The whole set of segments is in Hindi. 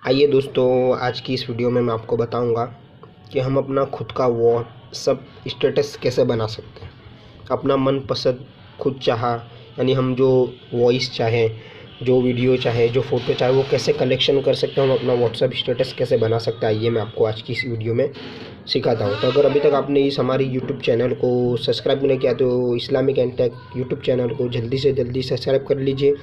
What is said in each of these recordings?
आइए दोस्तों, आज की इस वीडियो में मैं आपको बताऊंगा कि हम अपना खुद का व्हाट्सअप स्टेटस कैसे बना सकते हैं। अपना मनपसंद खुद चाहा, यानी हम जो वॉइस चाहें, जो वीडियो चाहे, जो फ़ोटो चाहे, वो कैसे कलेक्शन कर सकते हैं। हम अपना व्हाट्सअप स्टेटस कैसे बना सकते हैं, आइए मैं आपको आज की इस वीडियो में सिखाता हूँ। तो अगर अभी तक आपने इस हमारी यूट्यूब चैनल को सब्सक्राइब नहीं किया तो Islamic and take YouTube channel को जल्दी से जल्दी सब्सक्राइब कर लीजिए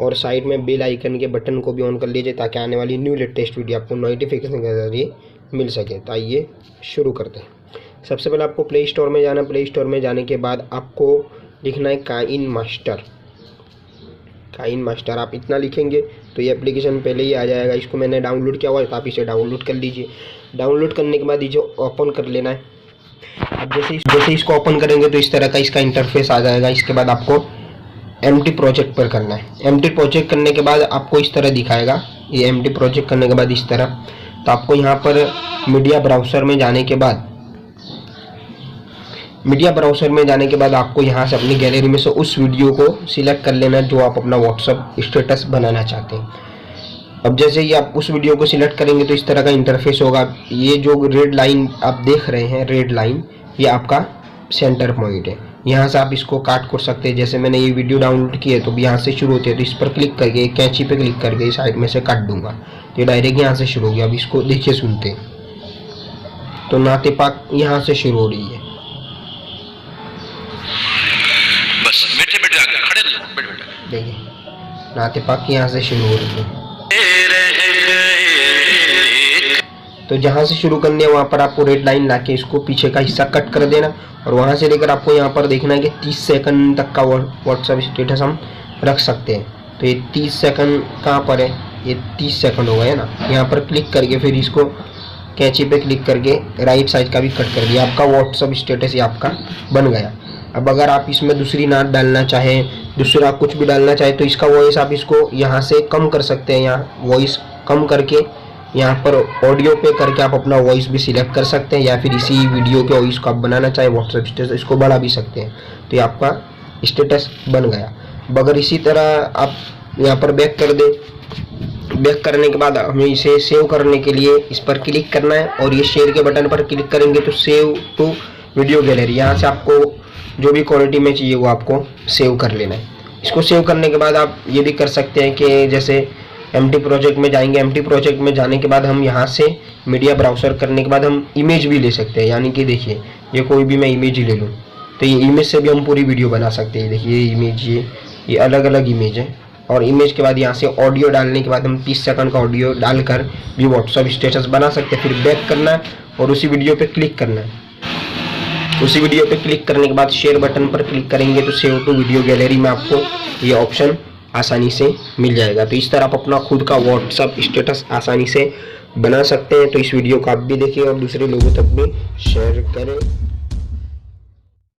और साइड में बेल आइकन के बटन को भी ऑन कर लीजिए ताकि आने वाली न्यू लेटेस्ट वीडियो आपको नोटिफिकेशन के जरिए मिल सके। तो आइए शुरू करते हैं। सबसे पहले आपको प्ले स्टोर में जाना। प्ले स्टोर में जाने के बाद आपको लिखना है काइन मास्टर। काइन मास्टर आप इतना लिखेंगे तो ये एप्लीकेशन पहले ही आ जाएगा। इसको मैंने डाउनलोड किया हुआ है तो आप इसे डाउनलोड कर लीजिए। डाउनलोड करने के बाद इसे ओपन कर लेना है। अब जैसे इसको ओपन करेंगे तो इस तरह का इसका इंटरफेस आ जाएगा। इसके बाद आपको एम्प्टी प्रोजेक्ट पर करना है। एम्प्टी प्रोजेक्ट करने के बाद आपको इस तरह दिखाएगा। ये एम्प्टी प्रोजेक्ट करने के बाद इस तरह, तो आपको यहाँ पर मीडिया ब्राउज़र में जाने के बाद आपको यहाँ से अपनी गैलरी में से उस वीडियो को सिलेक्ट कर लेना जो आप अपना व्हाट्सअप स्टेटस बनाना चाहते हैं। अब जैसे ही आप उस वीडियो को सिलेक्ट करेंगे तो इस तरह का इंटरफेस होगा। ये जो रेड लाइन आप देख रहे हैं, रेड लाइन, ये आपका सेंटर पॉइंट है। यहाँ से आप इसको काट कर सकते हैं। जैसे मैंने ये वीडियो डाउनलोड की है तो यहाँ से शुरू होती है, तो इस पर क्लिक करके कैंची पे क्लिक करके साइड में से काट दूंगा तो ये डायरेक्ट यहाँ से शुरू हो गया। अब इसको देखिए, सुनते हैं तो नाते पाक यहाँ से शुरू हो रही है। बस बैठे बैठे आगे खड़े बैठे बैठे देखिए, नाते पाक यहाँ से शुरू हो रही है। तो जहाँ से शुरू करनी है वहाँ पर आपको रेड लाइन लाके इसको पीछे का हिस्सा कट कर देना और वहाँ से लेकर आपको यहाँ पर देखना है कि 30 सेकंड तक का व्हाट्सएप स्टेटस हम रख सकते हैं। तो ये 30 सेकंड कहाँ पर है, ये 30 सेकंड हो गए ना। यहाँ पर क्लिक करके फिर इसको कैंची पे क्लिक करके राइट साइड का भी कट कर दिया। आपका व्हाट्सएप स्टेटस ये आपका बन गया। अब अगर आप इसमें दूसरी नात डालना चाहें, दूसरा कुछ भी डालना चाहें तो इसका वॉइस आप इसको यहाँ से कम कर सकते हैं। यहाँ वॉइस कम करके यहाँ पर ऑडियो पे करके आप अपना वॉइस भी सिलेक्ट कर सकते हैं, या फिर इसी वीडियो के वॉइस को आप बनाना चाहे व्हाट्सएप स्टेटस इसको बढ़ा भी सकते हैं। तो ये आपका स्टेटस बन गया। अगर इसी तरह आप यहाँ पर बैक कर दें, बैक करने के बाद हमें इसे सेव करने के लिए इस पर क्लिक करना है और ये शेयर के बटन पर क्लिक करेंगे तो सेव टू वीडियो गैलरी, यहाँ से आपको जो भी क्वालिटी में चाहिए वो आपको सेव कर लेना है। इसको सेव करने के बाद आप ये भी कर सकते हैं कि जैसे एम्प्टी प्रोजेक्ट में जाएंगे। एम्प्टी प्रोजेक्ट में जाने के बाद हम यहाँ से मीडिया ब्राउज़र करने के बाद हम इमेज भी ले सकते हैं। यानी कि देखिए, ये कोई भी मैं इमेज ही ले लूँ तो ये इमेज से भी हम पूरी वीडियो बना सकते हैं। देखिए ये इमेज, ये अलग अलग इमेज है। और इमेज के बाद यहाँ से ऑडियो डालने के बाद हम 30 सेकंड का ऑडियो डालकर भी व्हाट्सएप स्टेटस बना सकते हैं। फिर बैक करना है और उसी वीडियो पर क्लिक करना है। उसी वीडियो पे क्लिक करने के बाद शेयर बटन पर क्लिक करेंगे तो सेव टू वीडियो गैलरी में आपको ये ऑप्शन आसानी से मिल जाएगा। तो इस तरह आप अपना खुद का व्हाट्सएप स्टेटस आसानी से बना सकते हैं। तो इस वीडियो को आप भी देखिए और दूसरे लोगों तक भी शेयर करें।